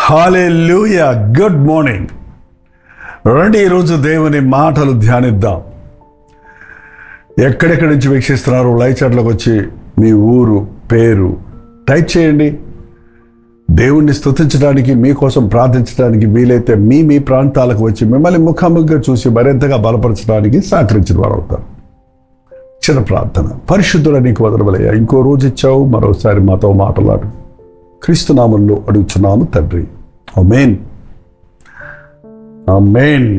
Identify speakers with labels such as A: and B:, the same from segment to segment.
A: హల్లెలూయా. Good morning. రండి ఈరోజు దేవుని మాటలు ధ్యానిద్దాం. ఎక్కడెక్కడి నుంచి వీక్షిస్తున్నారు లైవ్ చాట్లోకి వచ్చి మీ ఊరు పేరు టైప్ చేయండి. దేవుణ్ణి స్తుతించడానికి, మీకోసం ప్రార్థించడానికి, వీలైతే మీ ప్రాంతాలకు వచ్చి మిమ్మల్ని ముఖాముఖిగా చూసి మరింతగా బలపరచడానికి సహకరించిన వారు అవుతారు. చిన్న ప్రార్థన. పరిశుద్ధుడ నీకు వదలవలయ్యా, ఇంకో రోజు ఇచ్చావు, మరోసారి మాతో మాట్లాడు. క్రీస్తు నామములో అడుగుచున్నాము తండ్రి, ఆమేన్. ఆమేన్.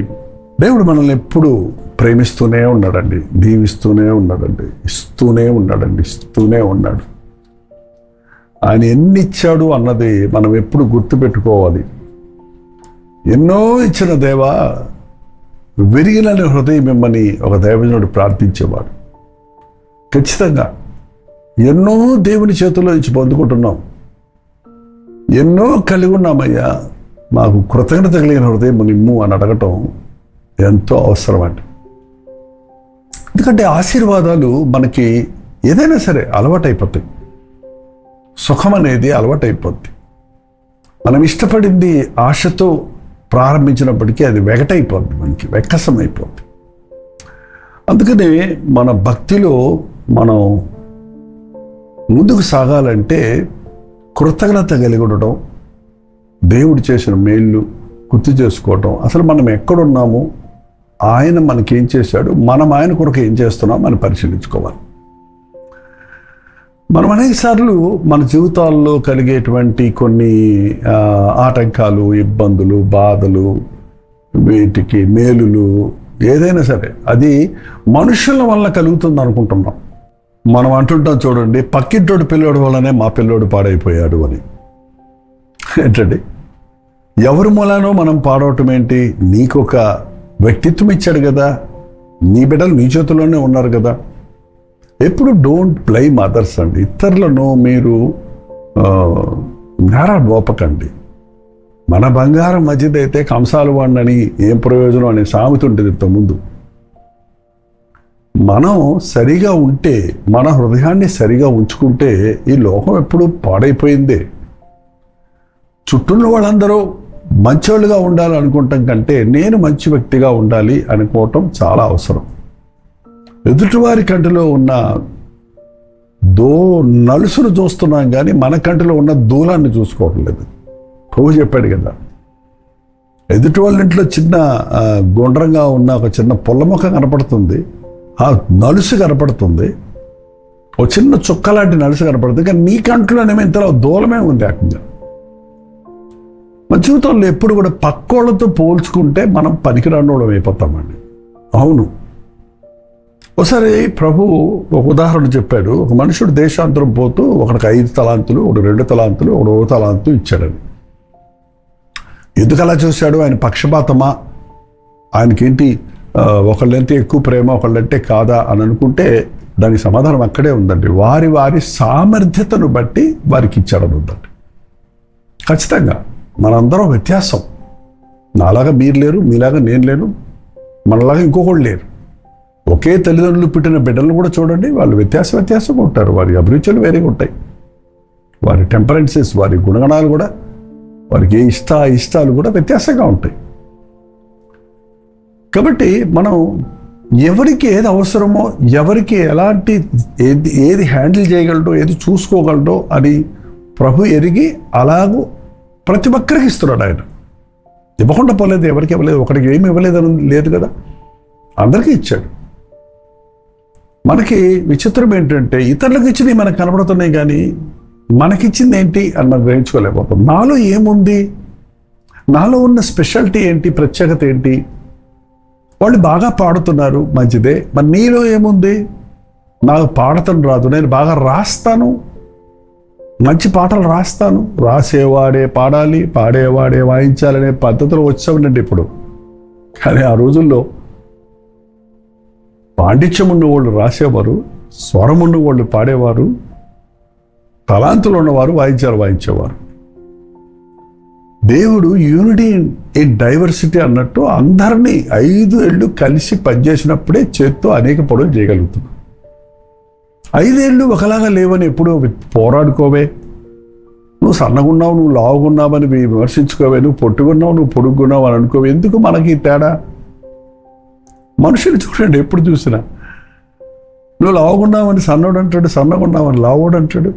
A: దేవుడు మనల్ని ఎప్పుడు ప్రేమిస్తూనే ఉన్నాడండి, దీవిస్తూనే ఉన్నాడండి, ఇస్తూనే ఉన్నాడు. ఆయన ఎన్ని ఇచ్చాడు అన్నది మనం ఎప్పుడు గుర్తుపెట్టుకోవాలి. ఎన్నో ఇచ్చిన దేవా, విరిగిన హృదయం మిమ్మల్ని ఒక దైవజనుడు ప్రార్థించేవాడు. ఖచ్చితంగా ఎన్నో దేవుని చేతుల్లో ఇచ్చి పొందుకుంటున్నాం, ఎన్నో కలిగి ఉన్నామయ్యా, మాకు కృతజ్ఞత కలిగిన హృదయం నిమ్ము అని అడగటం ఎంతో అవసరం అండి. ఎందుకంటే ఆశీర్వాదాలు మనకి ఏదైనా సరే అలవాటైపోతాయి. సుఖం అనేది అలవాటైపోద్ది. మనం ఇష్టపడింది ఆశతో ప్రారంభించినప్పటికీ అది వెగటైపోద్ది, మనకి వెక్కసం అయిపోద్ది. అందుకనే మన భక్తిలో మనం ముందుకు సాగాలంటే కృతజ్ఞత కలిగి ఉండడం, దేవుడు చేసిన మేళ్ళు గుర్తు చేసుకోవటం, అసలు మనం ఎక్కడున్నాము, ఆయన మనకేం చేశాడు, మనం ఆయన కొరకు ఏం చేస్తున్నాం అని పరిశీలించుకోవాలి. మనం అనేకసార్లు మన జీవితాల్లో కలిగేటువంటి కొన్ని ఆటంకాలు, ఇబ్బందులు, బాధలు, వీటికి మేలులు ఏదైనా సరే అది మనుషుల వల్ల కలుగుతుంది అనుకుంటున్నాం. మనం అంటుంటాం చూడండి, పక్కింటోడు పిల్లోడు వల్లనే మా పిల్లోడు పాడైపోయాడు అని. ఏంటండి, ఎవరి మూలానో మనం పాడవటం ఏంటి? నీకొక వ్యక్తిత్వం ఇచ్చాడు కదా, నీ బిడ్డలు నీ చేతుల్లోనే ఉన్నారు కదా. ఎప్పుడు డోంట్ బ్లేమ్ అదర్స్ అండి. ఇతరులను మీరు నేరా మోపకండి. మన బంగారం మంచిదైతే కంసాలు వాడినని ఏం ప్రయోజనం అనే సామెత ఉంటుంది ఇంతకుముందు. మనం సరిగా ఉంటే, మన హృదయాన్ని సరిగా ఉంచుకుంటే ఈ లోకం ఎప్పుడు పాడైపోయిందే. చుట్టూన్న వాళ్ళందరూ మంచోళ్ళుగా ఉండాలనుకుంటాం కంటే నేను మంచి వ్యక్తిగా ఉండాలి అనుకోవటం చాలా అవసరం. ఎదుటివారి కంటిలో ఉన్న నలుసును చూస్తున్నాం కానీ మన కంటిలో ఉన్న దూలాన్ని చూసుకోవటం లేదు. ప్రభు చెప్పాడు కదా, ఎదుటి వాళ్ళ ఇంట్లో చిన్న గుండ్రంగా ఉన్న ఒక చిన్న పొల్లమొక్క కనపడుతుంది, ఆ నలుసు కనపడుతుంది, ఓ చిన్న చుక్కలాంటి నలుసు కనపడుతుంది, కానీ నీ కంట్లోనేమో ఇంతలో దూలమే ఉంది ఏకంగా. మన జీవితంలో ఎప్పుడు కూడా పక్కోళ్ళతో పోల్చుకుంటే మనం పనికిరానోళ్ళం అయిపోతామండి. అవును, ఒకసారి ప్రభు ఒక ఉదాహరణ చెప్పాడు. ఒక మనుషుడు దేశాంతరం పోతూ ఒకడికి 5 తలాంతులు, ఒకడు 2 తలాంతులు, ఒకడు 1 తలాంతు ఇచ్చాడని. ఎందుకు అలా చూశాడు? ఆయన పక్షపాతమా? ఆయనకేంటి ఒకళ్ళంటే ఎక్కువ ప్రేమ, ఒకళ్ళంటే కాదా అని అనుకుంటే దానికి సమాధానం అక్కడే ఉందండి. వారి వారి సామర్థ్యతను బట్టి వారికి ఇచ్చాడని ఉందండి. ఖచ్చితంగా మనందరం వ్యత్యాసం. నాలాగా మీరు లేరు, మీలాగా నేను లేను, మనలాగా ఇంకొకళ్ళు లేరు. ఒకే తల్లిదండ్రులు పుట్టిన బిడ్డలను కూడా చూడండి, వాళ్ళు వ్యత్యాసంగా ఉంటారు. వారి అభిరుచులు వేరేగా ఉంటాయి, వారి టెంపరెన్సెస్, వారి గుణగణాలు కూడా, వారికి ఇష్టాలు కూడా వ్యత్యాసంగా ఉంటాయి. కాబట్టి మనం ఎవరికి ఏది అవసరమో, ఎవరికి ఎలాంటి ఏది హ్యాండిల్ చేయగలడో, ఏది చూసుకోగలడో అని ప్రభు ఎరిగి అలాగూ ప్రతి ఒక్కరికి ఇస్తున్నాడు. ఆయన ఇవ్వకుండా పోలేదు, ఎవరికి ఇవ్వలేదు, ఒకరికి ఏమి ఇవ్వలేదని లేదు కదా, అందరికీ ఇచ్చాడు. మనకి విచిత్రం ఏంటంటే ఇతరులకు ఇచ్చినవి మనకు కనబడుతున్నాయి కానీ మనకిచ్చింది ఏంటి అని మనం గ్రహించుకోలేకపోతాం. నాలో ఏముంది, నాలో ఉన్న స్పెషాలిటీ ఏంటి, ప్రత్యేకత ఏంటి? వాళ్ళు బాగా పాడుతున్నారు, మంచిదే, మరి నీలో ఏముంది? నాకు పాడటం రాదు, నేను బాగా రాస్తాను, మంచి పాటలు రాస్తాను. రాసేవాడే పాడాలి, పాడేవాడే వాయించాలనే పద్ధతిలో వచ్చామండి ఇప్పుడు. కానీ ఆ రోజుల్లో పాండిత్యం ఉన్నవాళ్ళు రాసేవారు, స్వరం ఉన్నవాళ్ళు పాడేవారు, తలాంతులు ఉన్నవారు వాయిద్యాలు వాయించేవారు. దేవుడు యూనిటీ ఇన్ డైవర్సిటీ అన్నట్టు అందరినీ 5 ఏళ్ళు కలిసి పనిచేసినప్పుడే చేత్తో అనేక పనులు చేయగలుగుతున్నాం. 5 ఏళ్ళు ఒకలాగా లేవని ఎప్పుడు పోరాడుకోవే. నువ్వు సన్నగున్నావు, నువ్వు లావుగున్నావని విమర్శించుకోవే, నువ్వు పొట్టుకున్నావు, నువ్వు పొడుగున్నావు అని అనుకోవే. ఎందుకు మనకి తేడా? మనుషులు చూడండి, ఎప్పుడు చూసినా నువ్వు లావుగున్నావని సన్నోడు అంటాడు, సన్నగున్నావని లావుడు అంటాడు.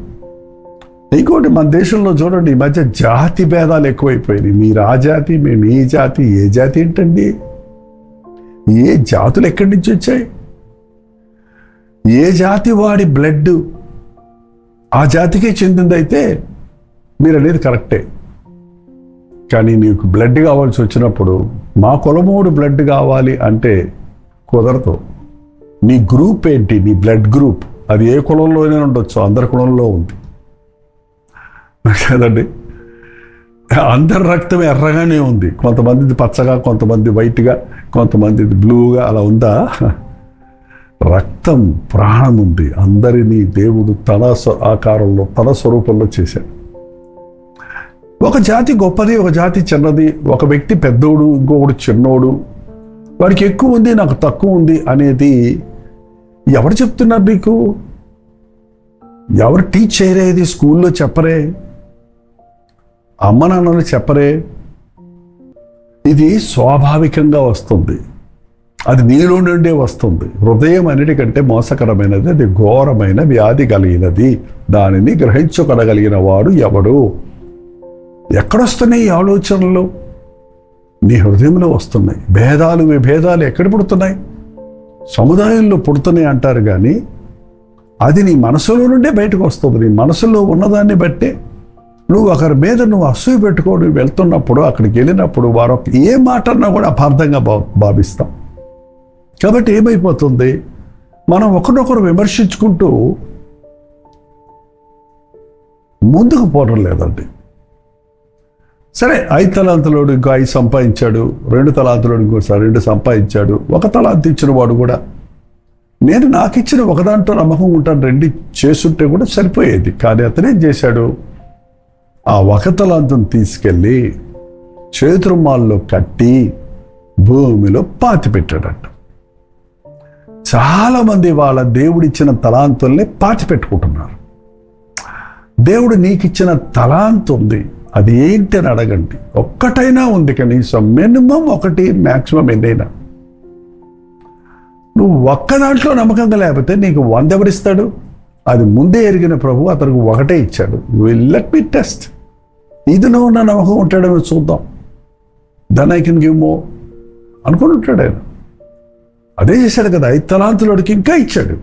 A: ఇంకోటి, మన దేశంలో చూడండి, ఈ మధ్య జాతి భేదాలు ఎక్కువైపోయినాయి. మీరు ఆ జాతి, మేము ఈ జాతి. ఏ జాతి ఏంటండి? ఏ జాతులు ఎక్కడి నుంచి వచ్చాయి? ఏ జాతి వాడి బ్లడ్ ఆ జాతికే చెందిందైతే మీరు అనేది కరెక్టే. కానీ నీకు బ్లడ్ కావాల్సి వచ్చినప్పుడు మా కులమోడు బ్లడ్ కావాలి అంటే కుదరదు. నీ గ్రూప్ ఏంటి? నీ బ్లడ్ గ్రూప్ అది ఏ కులంలోనే ఉండొచ్చు, అందరి కులంలో ఉంది కదండి. అందరి రక్తం ఎర్రగానే ఉంది. కొంతమందిది పచ్చగా, కొంతమంది వైట్గా, కొంతమంది బ్లూగా, అలా ఉందా? రక్తం, ప్రాణం ఉంది. అందరినీ దేవుడు తన ఆకారంలో, తన స్వరూపంలో చేశాడు. ఒక జాతి గొప్పది, ఒక జాతి చిన్నది, ఒక వ్యక్తి పెద్దోడు, ఇంకొకడు చిన్నోడు, వాడికి ఎక్కువ ఉంది, నాకు తక్కువ ఉంది అనేది ఎవరు చెప్తున్నారు నీకు? ఎవరు టీచ్ చేయరేది? స్కూల్లో చెప్పరే, అమ్మ నాన్నలు చెప్పరే. ఇది స్వాభావికంగా వస్తుంది, అది నీలో నుండే వస్తుంది. హృదయం అన్నిటికంటే మోసకరమైనది, అది ఘోరమైన వ్యాధి కలిగినది. దానిని గ్రహించుకొనగలిగిన వాడు ఎవడు? ఎక్కడొస్తున్నాయి ఈ ఆలోచనలు? నీ హృదయంలో వస్తున్నాయి. భేదాలు, విభేదాలు ఎక్కడ పుడుతున్నాయి? సముదాయంలో పుడుతున్నాయి అంటారు, కానీ అది నీ మనసులో నుండే బయటకు వస్తుంది. నీ మనసులో ఉన్నదాన్ని బట్టే నువ్వు ఒకరి మీద నువ్వు అసూయ పెట్టుకొని వెళ్తున్నప్పుడు, అక్కడికి వెళ్ళినప్పుడు వారు ఏ మాట అన్నా కూడా అపార్థంగా భావిస్తాం. కాబట్టి ఏమైపోతుంది, మనం ఒకరినొకరు విమర్శించుకుంటూ ముందుకు పోవడం లేదండి. సరే, 5 తలాంతులోడు ఇంకో 5 సంపాదించాడు, 2 తలాంతులోడు ఇంకోసారి 2 సంపాదించాడు. 1 తలాంతు ఇచ్చిన వాడు కూడా, నేను నాకు ఇచ్చిన ఒకదాంట్లో నమ్మకం ఉంటాను, 2 చేసుంటే కూడా సరిపోయేది. కానీ అతనేం చేశాడు? ఆ 1 తలాంతును తీసుకెళ్ళి చేతురుమాల్లో కట్టి భూమిలో పాతి పెట్టాడట. చాలామంది వాళ్ళ దేవుడిచ్చిన తలాంతుల్ని పాతి పెట్టుకుంటున్నారు. దేవుడు నీకు ఇచ్చిన తలాంతు ఉంది, అది ఏంటి అని అడగండి. ఒక్కటైనా ఉంది కనీసం, మినిమం 1, మ్యాక్సిమం ఎన్నైనా. నువ్వు ఒక్క దాంట్లో నమ్మకంగా లేకపోతే నీకు 100 ఎవరిస్తాడు? అది ముందే ఎరిగిన ప్రభు అతనికి 1 ఇచ్చాడు. Let me test. ఇదిలో ఉన్న నమ్మకం ఉంటాడని చూద్దాం, then I can give more అనుకుని ఉంటాడు ఆయన. అదే చేశాడు కదా. 5 తలాంతులోడికి ఇంకా ఇచ్చాడు,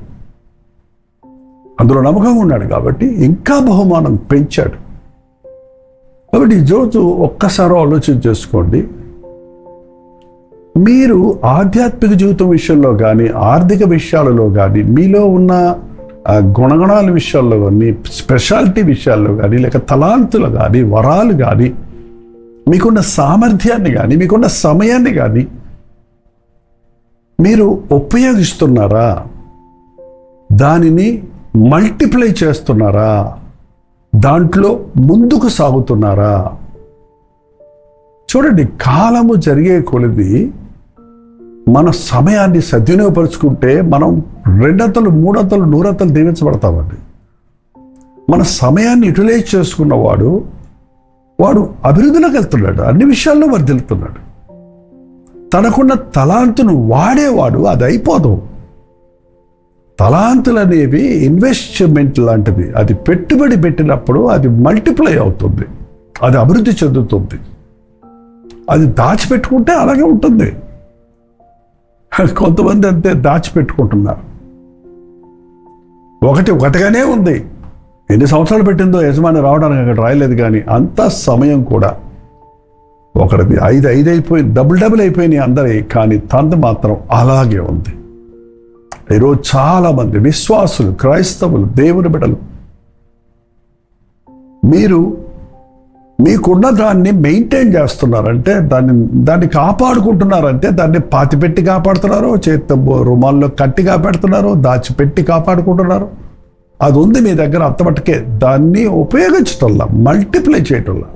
A: అందులో నమ్మకంగా ఉన్నాడు కాబట్టి ఇంకా బహుమానం పెంచాడు. కాబట్టి ఈరోజు ఒక్కసారి ఆలోచన చేసుకోండి. మీరు ఆధ్యాత్మిక జీవితం విషయంలో కానీ, ఆర్థిక విషయాలలో కానీ, మీలో ఉన్న గుణగణాల విషయాల్లో కానీ, స్పెషాలిటీ విషయాల్లో కానీ, లేక తలాంతులు కానీ, వరాలు కానీ, మీకున్న సామర్థ్యాన్ని కానీ, మీకున్న సమయాన్ని కానీ మీరు ఉపయోగిస్తున్నారా? దానిని మల్టిప్లై చేస్తున్నారా? దాంట్లో ముందుకు సాగుతున్నారా? చూడండి, కాలము జరిగే కొలది మన సమయాన్ని సద్వినియోగపరుచుకుంటే మనం 200, 300, 100 దీవించబడతామండి. మన సమయాన్ని యూటిలైజ్ చేసుకున్నవాడు వాడు అభివృద్ధిలోకి వెళ్తున్నాడు, అన్ని విషయాల్లో వర్ధిల్లుతున్నాడు. తనకున్న తలాంతును వాడేవాడు అది అయిపోదు. తలాంతులు అనేవి ఇన్వెస్ట్మెంట్ లాంటిది. అది పెట్టుబడి పెట్టినప్పుడు అది మల్టిప్లై అవుతుంది, అది అభివృద్ధి చెందుతుంది. అది దాచిపెట్టుకుంటే అలాగే ఉంటుంది. కొంతమంది అంతే దాచిపెట్టుకుంటున్నారు. ఒకటిగానే ఉంది. ఎన్ని సంవత్సరాలు పెట్టిందో యజమాని రావడానికి అక్కడ రాయలేదు, కానీ అంత సమయం కూడా ఒకటిది 5 అయిపోయింది, డబుల్ అయిపోయినాయి అందరి. కానీ తండ్రి మాత్రం అలాగే ఉంది. ఈరోజు చాలామంది విశ్వాసులు, క్రైస్తవులు, దేవుని బిడ్డలు, మీరు మీకున్న దాన్ని మెయింటైన్ చేస్తున్నారంటే, దాన్ని కాపాడుకుంటున్నారంటే, దాన్ని పాతిపెట్టి కాపాడుతున్నారో, చేత రుమాల్లో కట్టి కాపాడుతున్నారో, దాచిపెట్టి కాపాడుకుంటున్నారో, అది ఉంది మీ దగ్గర అంతమట్టుకే, దాన్ని ఉపయోగించటంలా, మల్టిప్లై చేయటంలా.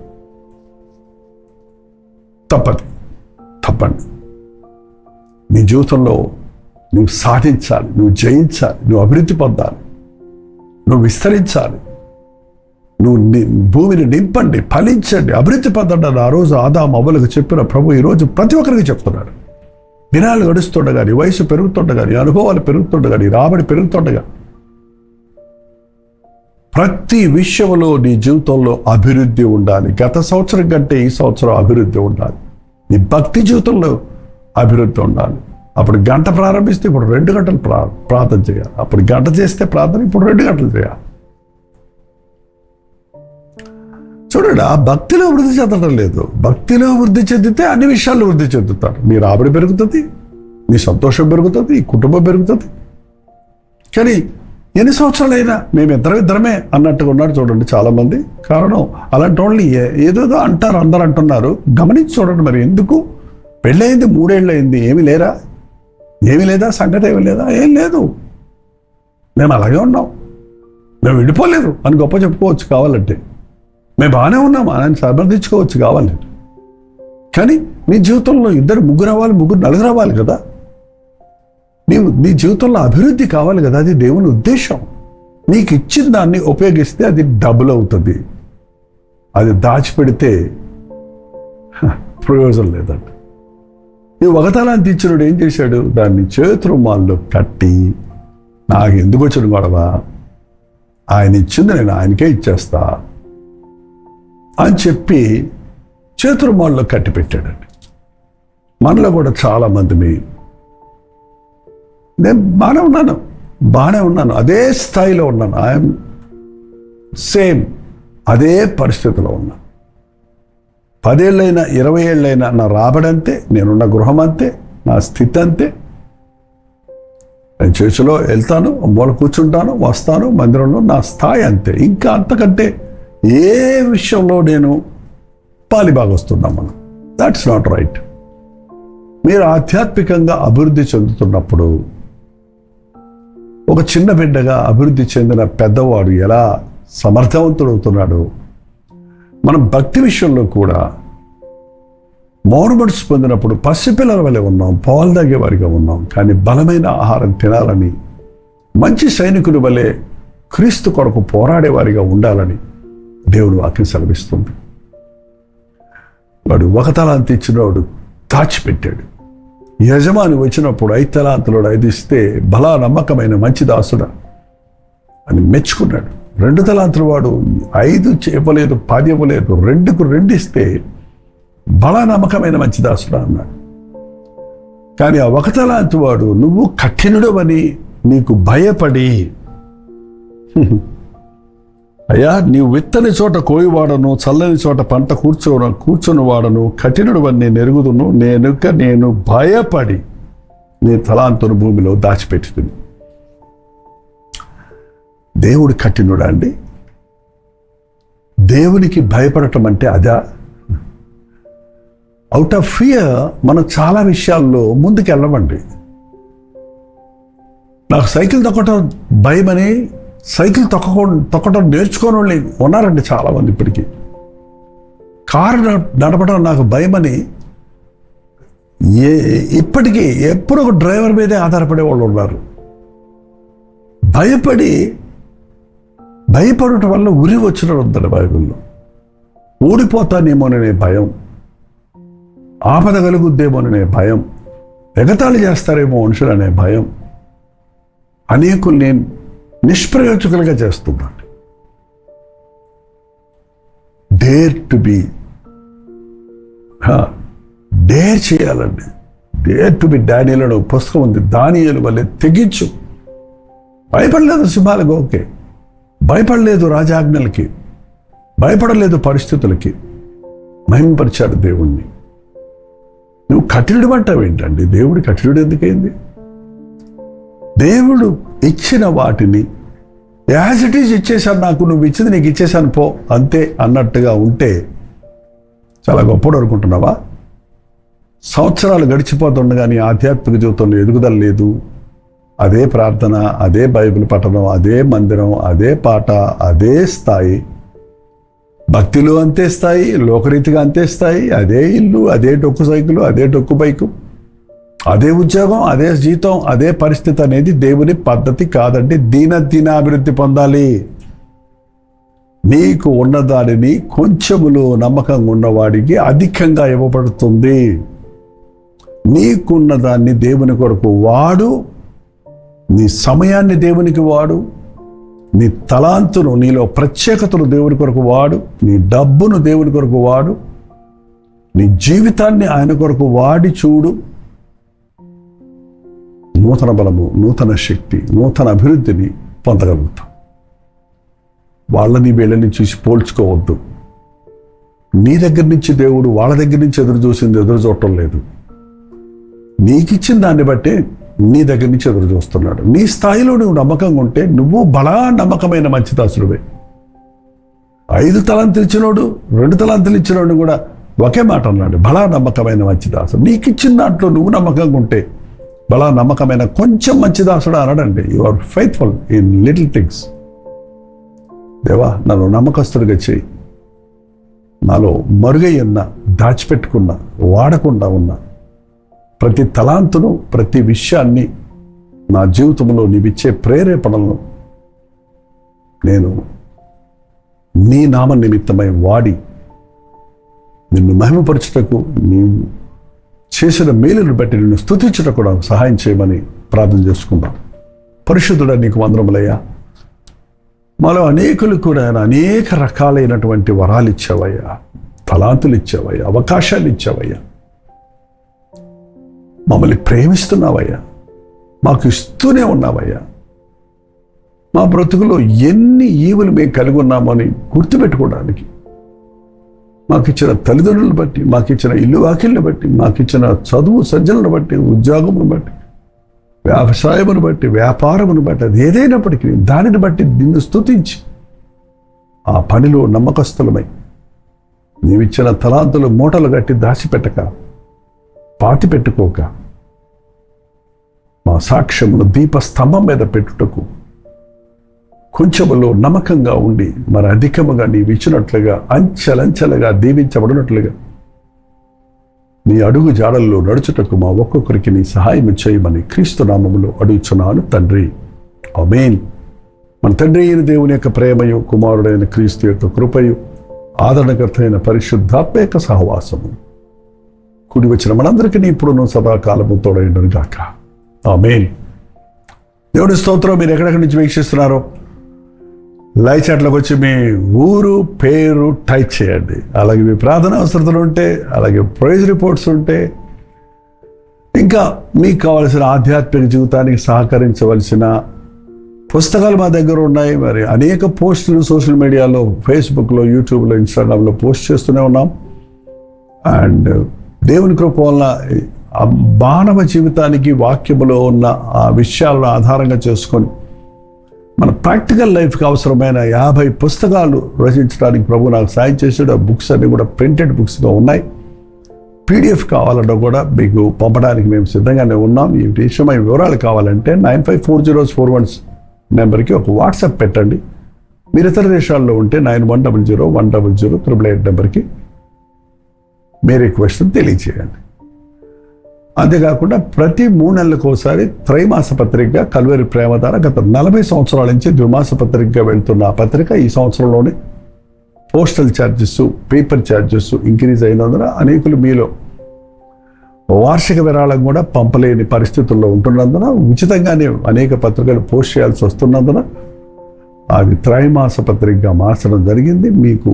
A: తప్పండి. నీ జీవితంలో నువ్వు సాధించాలి, నువ్వు జయించాలి, నువ్వు అభివృద్ధి పొందాలి, నువ్వు విస్తరించాలి, నువ్వు భూమిని నింపండి, ఫలించండి, అభివృద్ధి పొందండి అని ఆ రోజు ఆదాము అవ్వలకు చెప్పిన ప్రభు ఈరోజు ప్రతి ఒక్కరికి చెప్తున్నాడు. దినాలు గడుస్తుండగా, నీ వయసు పెరుగుతుండగా, నీ అనుభవాలు పెరుగుతుండగా, నీ రాబడి పెరుగుతుండగా, ప్రతి విషయంలో నీ జీవితంలో అభివృద్ధి ఉండాలి. గత సంవత్సరం కంటే ఈ సంవత్సరం అభివృద్ధి ఉండాలి. నీ భక్తి జీవితంలో అభివృద్ధి ఉండాలి. అప్పుడు గంట ప్రారంభిస్తే ఇప్పుడు 2 గంటలు ప్రార్థన చేయాలి. అప్పుడు గంట చేస్తే ప్రార్థన ఇప్పుడు 2 గంటలు చేయాలి. చూడండి, ఆ భక్తిలో వృద్ధి చెందడం లేదు. భక్తిలో వృద్ధి చెందితే అన్ని విషయాల్లో వృద్ధి చెందుతారు. నీ రాబడి పెరుగుతుంది, నీ సంతోషం పెరుగుతుంది, ఈ కుటుంబం పెరుగుతుంది. కానీ ఎన్ని సంవత్సరాలైనా మేము ఇద్దరమే అన్నట్టుగా ఉన్నారు చూడండి చాలామంది. కారణం అలాంటి వాళ్ళు ఏదేదో అంటారు, అందరు అంటున్నారు. గమనించి చూడండి, మరి ఎందుకు పెళ్ళయింది 3 ఏళ్ళు అయింది, ఏమీ లేదా సంగతి ఏమీ లేదా? ఏం లేదు, మేము అలాగే ఉన్నాం, మేము విడిపోలేదు అని గొప్ప చెప్పుకోవచ్చు కావాలంటే. మేము బాగానే ఉన్నాం అని సమర్థించుకోవచ్చు కావాలంటే. కానీ నీ జీవితంలో 2 ముగ్గురు అవ్వాలి, 4 అవ్వాలి కదా. నీ జీవితంలో అభివృద్ధి కావాలి కదా. అది దేవుని ఉద్దేశం. నీకు ఇచ్చిన దాన్ని ఉపయోగిస్తే అది డబుల్ అవుతుంది. అది దాచిపెడితే ప్రయోజనం లేదండి. ఈ ఒకతలాన్ని తెచ్చినోడు ఏం చేశాడు? దాన్ని చేతురుమాల్లో కట్టి, నాకు ఎందుకు వచ్చిన గొడవ, ఆయన ఇచ్చింది నేను ఆయనకే ఇచ్చేస్తా అని చెప్పి చేతురుమాల్లో కట్టి పెట్టాడండి. మనలో కూడా చాలామంది నేను బాగానే ఉన్నాను, అదే స్థాయిలో ఉన్నాను, ఐఎమ్ సేమ్, అదే పరిస్థితిలో ఉన్నాను. 10 ఏళ్ళైనా 20 ఏళ్ళైనా నా రాబడి అంతే, నేనున్న గృహం అంతే, నా స్థితి అంతే. నేను చర్చిలో వెళ్తాను, మూల కూర్చుంటాను, వస్తాను, మందిరంలో నా స్థాయి అంతే. ఇంకా అంతకంటే ఏ విషయంలో నేను పాలిభాగొస్తున్నాం మనం. That's not right. మీరు ఆధ్యాత్మికంగా అభివృద్ధి చెందుతున్నప్పుడు ఒక చిన్న బిడ్డగా అభివృద్ధి చెందిన పెద్దవాడు ఎలా సమర్థవంతుడవుతున్నాడో, మనం భక్తి విషయంలో కూడా మౌనమనసు పొందినప్పుడు పసిపిల్లల వలె ఉన్నాం, పాలు తాగే వారిగా ఉన్నాం. కానీ బలమైన ఆహారం తినాలని, మంచి సైనికుని వలె క్రీస్తు కొరకు పోరాడేవారిగా ఉండాలని దేవుని వాక్యం సెలవిస్తుంది. వాడు 1 తలాంతు ఇచ్చినవాడు దాచిపెట్టాడు. యజమాని వచ్చినప్పుడు 5 తలాంతులు 5 ఇస్తే, బలా నమ్మకమైన మంచి దాసుడా అని మెచ్చుకున్నాడు. 2 తలాంతుల వాడు 5 ఇవ్వలేదు, 10 ఇవ్వలేదు, 2కు 2 ఇస్తే బలా నమ్మకమైన మంచి దాసుడా అన్నాడు. కానీ ఆ 1 తలాంతు వాడు, నువ్వు కఠినుడు అని నీకు భయపడి, అయ్యా నీవు విత్తని చోట కోయివాడను, చల్లని చోట పంట కూర్చొని వాడను, కఠినుడు అని నేను ఎరుగుదును, నేను భయపడి నీ తలాంతును భూమిలో దాచిపెట్టుతుంది. దేవుడు కఠినుడా అండి? దేవునికి భయపడటం అంటే అదా? అవుట్ ఆఫ్ ఫియర్ మనం చాలా విషయాల్లో ముందుకు వెళ్ళమండి. నాకు సైకిల్ తొక్కటం భయమని సైకిల్ తొక్కటం నేర్చుకోని వాళ్ళు ఉన్నారండి చాలామంది. ఇప్పటికీ కారు నడపడం నాకు భయమని ఇప్పటికీ ఎప్పుడు ఒక డ్రైవర్ మీదే ఆధారపడే వాళ్ళు ఉన్నారు. భయపడటం వల్ల ఉరి వచ్చిన ఉందండి బైబిల్లో. ఊడిపోతానేమోననే భయం, ఆపద కలుగుద్దేమోననే భయం, ఎగతాళి చేస్తారేమో మనుషులు అనే భయం అనేకుల్ని నిష్ప్రయోజకులుగా చేస్తున్నాడు. డేర్ చేయాలండి. డేర్ టు బి డానియేల్ అనే పుస్తకం ఉంది. దానియేలు వల్లే తెగించు. భయపడలేదు సింహాలకు, ఓకే, భయపడలేదు రాజాజ్ఞలకి, భయపడలేదు పరిస్థితులకి, మహిమపరిచాడు దేవుణ్ణి. నువ్వు కఠినుడు అంటావు ఏంటండి? దేవుడు కఠినుడు ఎందుకైంది? దేవుడు ఇచ్చిన వాటిని యాజ్ ఇట్ ఈజ్ ఇచ్చేశాను, నాకు నువ్వు ఇచ్చింది నీకు ఇచ్చేశాను పో అంతే అన్నట్టుగా ఉంటే చాలా గొప్పడు అనుకుంటున్నావా? సంవత్సరాలు గడిచిపోతుండగా నీ ఆధ్యాత్మిక జీవితంలో ఎదుగుదల లేదు, అదే ప్రార్థన, అదే బైబిల్ పఠనం, అదే మందిరం, అదే పాట, అదే స్థాయి. భక్తిలో అంతే స్థాయి, లోకరీతిగా అంతే స్థాయి, అదే ఇల్లు, అదే డొక్కు సైకిలు, అదే డొక్కు బైకు, అదే ఉద్యోగం, అదే జీతం, అదే పరిస్థితి అనేది దేవుని పద్ధతి కాదండి. దినాభివృద్ధి పొందాలి. నీకు ఉన్నదానిని కొంచెములో నమ్మకంగా ఉన్నవాడికి అధికంగా ఇవ్వబడుతుంది. నీకున్నదాన్ని దేవుని కొరకు వాడు, నీ సమయాన్ని దేవునికి వాడు, నీ తలాంతును, నీలో ప్రత్యేకతను దేవుని కొరకు వాడు, నీ డబ్బును దేవుని కొరకు వాడు, నీ జీవితాన్ని ఆయన కొరకు వాడి చూడు. నూతన బలము, నూతన శక్తి, నూతన అభివృద్ధిని పొందగలుగుతాం. వాళ్ళని వీళ్ళని చూసి పోల్చుకోవద్దు. నీ దగ్గర నుంచి దేవుడు వాళ్ళ దగ్గర నుంచి ఎదురు చూడటం లేదు. నీకిచ్చిన దాన్ని బట్టే నీ దగ్గర నుంచి ఎదురు చూస్తున్నాడు. నీ స్థాయిలో నువ్వు నమ్మకంగా ఉంటే నువ్వు బలా నమ్మకమైన మంచి దాసుడివే. 5 తలాంతులు ఇచ్చినోడు, 2 తలాంతులు ఇచ్చినోడు కూడా ఒకే మాట అన్నాడు, బలా నమ్మకమైన మంచి దాసుడు. నీకు ఇచ్చిన దాంట్లో నువ్వు నమ్మకంగా ఉంటే బలా నమ్మకమైన కొంచెం మంచి దాసుడు అనడండి. You are faithful in little things. దేవా, నన్ను నమ్మకస్తుడిగా చేయి. నాలో మరుగై ఉన్న, దాచిపెట్టుకున్న, వాడకుండా ఉన్న ప్రతి తలాంతును, ప్రతి విషయాన్ని నా జీవితంలో నీవిచ్చే ప్రేరేపణలను నేను నీ నామ నిమిత్తమై వాడి నిన్ను మహిమపరచుటకు, నీవు చేసిన మేలును బట్టి నిన్ను స్తుతించుటకు కూడా సహాయం చేయమని ప్రార్థన చేసుకుందాం. పరిశుద్ధుడా, నీకు వందనములయ్యా. మాలో అనేకులు కూడా అనేక రకాలైనటువంటి వరాలు ఇచ్చావయ్యా, తలాంతులు ఇచ్చావయ్యా, అవకాశాలు ఇచ్చావయ్యా. మమ్మల్ని ప్రేమిస్తున్నావయ్యా, మాకు ఇస్తూనే ఉన్నావయ్యా. మా బ్రతుకులో ఎన్ని ఈవులు మేము కలిగి ఉన్నామని గుర్తుపెట్టుకోవడానికి, మాకిచ్చిన తల్లిదండ్రులను బట్టి, మాకిచ్చిన ఇల్లు వాకిళ్ళను బట్టి, మాకిచ్చిన చదువు సజ్జలను బట్టి, ఉద్యోగమును బట్టి, వ్యవసాయమును బట్టి, వ్యాపారమును బట్టి, అది ఏదైనప్పటికీ దానిని బట్టి నిన్ను స్తుతించి ఆ పనిలో నమ్మకస్తులమై నీవిచ్చిన తలాంతులు మూటలు కట్టి దాచిపెట్టక, పాతి పెట్టుకోక, మా సాక్ష్యమును దీపస్తంభం మీద పెట్టుటకు కొంచెములో నమ్మకంగా ఉండి మరి అధికముగా నీవిచ్చినట్లుగా అంచెలంచెలుగా దీవించబడినట్లుగా నీ అడుగు జాడల్లో నడుచుటకు మా ఒక్కొక్కరికి నీ సహాయం చేయమని క్రీస్తు నామములో అడుగుచున్నాను తండ్రి. ఆమేన్. మన తండ్రి అయిన దేవుని యొక్క ప్రేమయు, కుమారుడైన క్రీస్తు యొక్క కృపయు, ఆదరణకర్త అయిన పరిశుద్ధాత్మ యొక్క సహవాసము కూడి వచ్చిన మనందరికీ ఇప్పుడున్న సదాకాలము తోడైండును గాక. ఆమేన్. దేవుని స్తోత్రం. మీరు ఎక్కడెక్కడి నుంచి వీక్షిస్తున్నారో లైవ్ చాట్లోకి వచ్చి మీ ఊరు, పేరు టైప్ చేయండి. అలాగే మీ ప్రార్థన అవసరతలు ఉంటే, అలాగే ప్రైజ్ రిపోర్ట్స్ ఉంటే, ఇంకా మీకు కావాల్సిన ఆధ్యాత్మిక జీవితానికి సహకరించవలసిన పుస్తకాలు మా దగ్గర ఉన్నాయి. మరి అనేక పోస్టులు సోషల్ మీడియాలో, ఫేస్బుక్లో, యూట్యూబ్లో, ఇన్స్టాగ్రామ్లో పోస్ట్ చేస్తూనే ఉన్నాం. అండ్ దేవుని కృప వలన ఆ మానవ జీవితానికి వాక్యములో ఉన్న ఆ విషయాలను ఆధారంగా చేసుకొని మన ప్రాక్టికల్ లైఫ్కి అవసరమైన 50 పుస్తకాలు రచించడానికి ప్రభు నాకు సాయం చేసాడు. ఆ బుక్స్ అన్నీ కూడా ప్రింటెడ్ బుక్స్గా ఉన్నాయి. PDF కావాలన్నా కూడా మీకు పంపడానికి మేము సిద్ధంగానే ఉన్నాం. ఈ విషయమై వివరాలు కావాలంటే 954041 నెంబర్కి ఒక వాట్సాప్ పెట్టండి. మీరు ఇతర దేశాల్లో ఉంటే 9100100888 నెంబర్కి మీ రిక్వెస్ట్ తెలియచేయండి. అంతేకాకుండా ప్రతి 3 నెలలకు ఒకసారి త్రైమాస పత్రికగా కల్వరి ప్రేమధార గత 40 సంవత్సరాల నుంచి ద్విమాస పత్రికగా వెళ్తున్న ఆ పత్రిక ఈ సంవత్సరంలోనే postal charges, paper charges increase అయినందున అనేకులు మీలో వార్షిక విరాళం కూడా పంపలేని పరిస్థితుల్లో ఉంటున్నందున, ఉచితంగానే అనేక పత్రికలు పోస్ట్ చేయాల్సి వస్తున్నందున అది త్రైమాస పత్రికగా మార్చడం జరిగింది. మీకు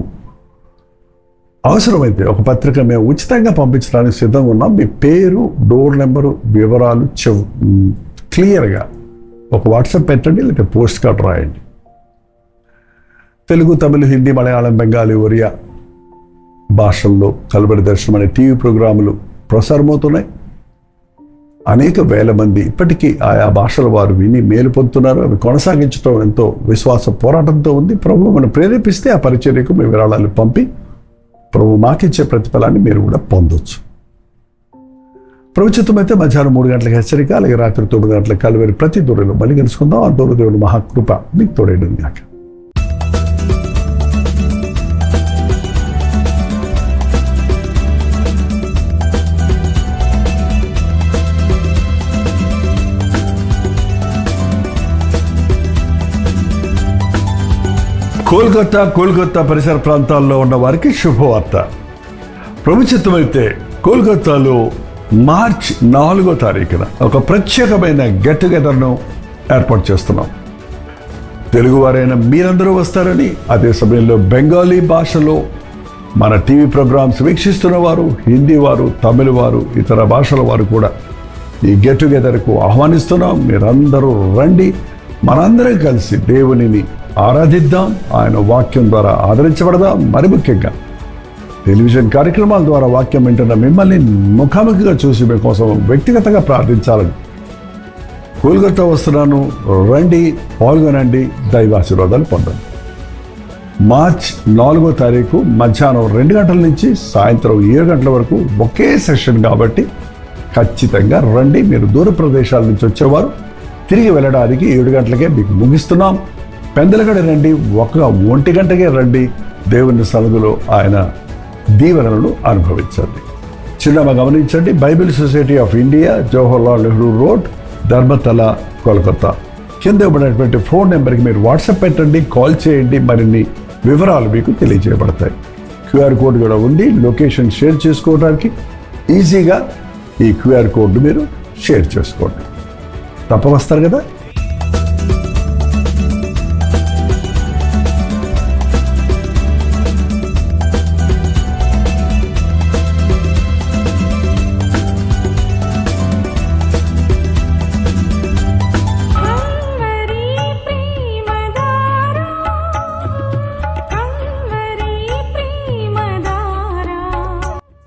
A: అవసరమైతే ఒక పత్రిక మేము ఉచితంగా పంపించడానికి సిద్ధంగా ఉన్నాం. మీ పేరు, డోర్ నెంబరు, వివరాలు క్లియర్గా ఒక వాట్సాప్ పెట్టండి, లేకపోతే పోస్ట్ కార్డ్ రాయండి. తెలుగు, తమిళ, హిందీ, మలయాళం, బెంగాలీ, ఒరియా భాషల్లో కల్వరి దర్శనం అనే టీవీ ప్రోగ్రాములు ప్రసారమవుతున్నాయి. అనేక వేల మంది ఇప్పటికీ ఆయా భాషల వారు విని మేలు పొందుతున్నారు. అవి కొనసాగించడం ఎంతో విశ్వాస పోరాటంతో ఉంది. ప్రభు మనం ప్రేరేపిస్తే ఆ పరిచర్యకు మీ విరాళాలు పంపి ప్రభు మాకిచ్చే ప్రతిఫలాన్ని మీరు కూడా పొందొచ్చు. ప్రభుత్వం అయితే మధ్యాహ్నం 3 గంటలకు హెచ్చరిక, అలాగే రాత్రి 9 గంటలకు కలువరి ప్రతి దూరంలో మళ్ళీ కలుసుకుందాం. ఆ దూర దేవుడు మహాకృప మీకు తోడేడు గాక. కోల్కతా పరిసర ప్రాంతాల్లో ఉన్న వారికి శుభవార్త. ప్రభుత్వమైతే కోల్కతాలో మార్చ్ 4వ తారీఖున ఒక ప్రత్యేకమైన గెట్ టుగెదర్ను ఏర్పాటు చేస్తున్నాం. తెలుగువారైన మీరందరూ వస్తారని, అదే సమయంలో బెంగాలీ భాషలో మన టీవీ ప్రోగ్రామ్స్ వీక్షిస్తున్న వారు, హిందీ వారు, తమిళ వారు, ఇతర భాషల వారు కూడా ఈ గెట్ టుగెదర్కు ఆహ్వానిస్తున్నాం. మీరందరూ రండి, మనందరం కలిసి దేవునిని ఆరాధిద్దాం, ఆయన వాక్యం ద్వారా ఆదరించబడదాం. మరి ముఖ్యంగా టెలివిజన్ కార్యక్రమాల ద్వారా వాక్యం వింటున్న మిమ్మల్ని ముఖాముఖిగా చూసి మీకోసం వ్యక్తిగతంగా ప్రార్థించాలని కోల్కతా వస్తున్నాను. రండి, పాల్గొనండి, దైవాశీర్వాదాలు పొందండి. మార్చ్ 4వ తారీఖు మధ్యాహ్నం 2 గంటల నుంచి సాయంత్రం 7 గంటల వరకు ఒకే సెషన్ కాబట్టి ఖచ్చితంగా రండి. మీరు దూర ప్రదేశాల నుంచి వచ్చేవారు తిరిగి వెళ్ళడానికి 7 గంటలకే మీకు ముగిస్తున్నాం. పెందలగడ రండి, 1 గంటకే రండి. దేవుని సన్నిధిలో ఆయన దీవెనలను అనుభవించండి. చిరునామా గమనించండి. Bible Society of India, Jawaharlal Nehru road, Dharmatala, Kolkata. కింద ఇవ్వబడినటువంటి ఫోన్ నెంబర్కి మీరు వాట్సాప్ పెట్టండి, కాల్ చేయండి. మరిన్ని వివరాలు మీకు తెలియజేయబడతాయి. క్యూఆర్ కోడ్ కూడా ఉంది. లొకేషన్ షేర్ చేసుకోవడానికి ఈజీగా ఈ క్యూఆర్ కోడ్ను మీరు షేర్ చేసుకోండి. తప్ప వస్తారు కదా.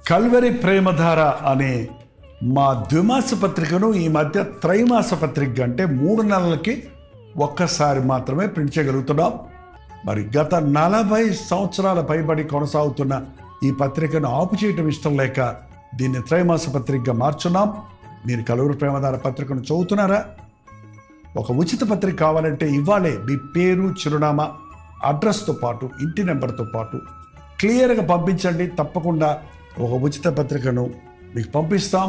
A: కల్వరి ప్రేమధార అనే మా ద్విమాస పత్రికను ఈ మధ్య త్రైమాస పత్రిక అంటే 3 నెలలకి ఒక్కసారి మాత్రమే ప్రింట్ చేయగలుగుతున్నాం. మరి గత 40 సంవత్సరాల పైబడి కొనసాగుతున్న ఈ పత్రికను ఆపు చేయటం ఇష్టం లేక దీన్ని త్రైమాస పత్రికగా మార్చున్నాం. మీరు కల్వరి ప్రేమధార పత్రికను చదువుతున్నారా? ఒక ఉచిత పత్రిక కావాలంటే ఇవ్వాలే మీ పేరు, చిరునామా, అడ్రస్తో పాటు ఇంటి నెంబర్తో పాటు క్లియర్గా పంపించండి. తప్పకుండా ఒక ఉచిత పత్రికను మీకు పంపిస్తాం.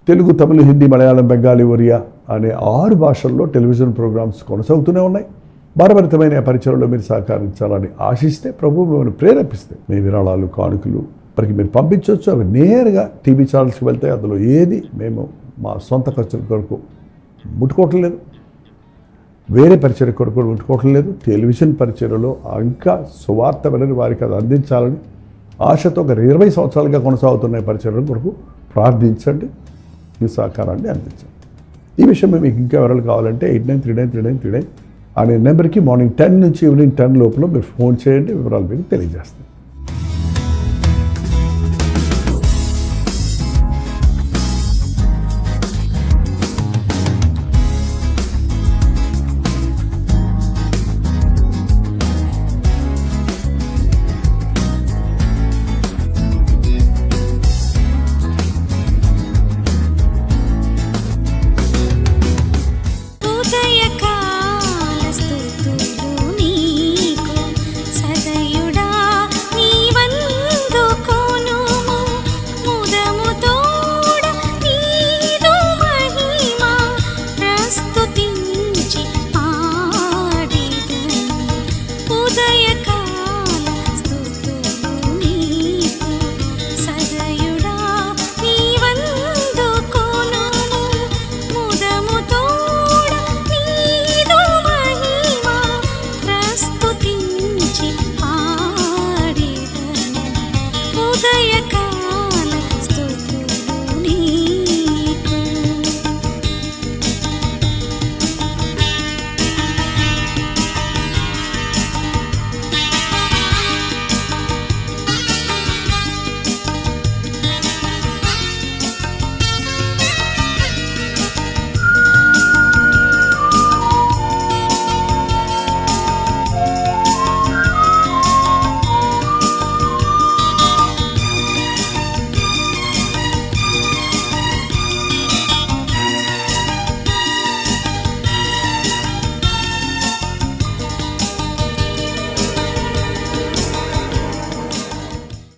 A: తెలుగు, తమిళ, హిందీ, మలయాళం, బెంగాలీ, ఒరియా అనే 6 భాషల్లో టెలివిజన్ ప్రోగ్రామ్స్ కొనసాగుతూనే ఉన్నాయి. భారభరితమైన పరిచయంలో మీరు సహకరించాలని ఆశిస్తే, ప్రభు మిమ్మల్ని ప్రేరేపిస్తే మీ విరాళాలు, కానుకలు మనకి మీరు పంపించవచ్చు. అవి నేరుగా టీవీ ఛానల్స్కి వెళ్తాయి. అందులో ఏది మేము మా సొంత ఖర్చుల కొరకు ముట్టుకోవటం లేదు, వేరే పరిచయ కొరకు ముట్టుకోవటం లేదు. టెలివిజన్ పరిచయలో ఇంకా సువార్త వినని వారికి అది అందించాలని ఆశతో ఒక 20 సంవత్సరాలుగా కొనసాగుతున్న పరిచయం కొరకు ప్రార్థించండి, మీ సహకారాన్ని అందించండి. ఈ విషయం మీకు ఇంకా వివరాలు కావాలంటే 89393939 అనే నెంబర్కి మార్నింగ్ 10 నుంచి ఈవినింగ్ 10 లోపల మీరు ఫోన్ చేయండి. వివరాలు మీకు తెలియజేస్తాం.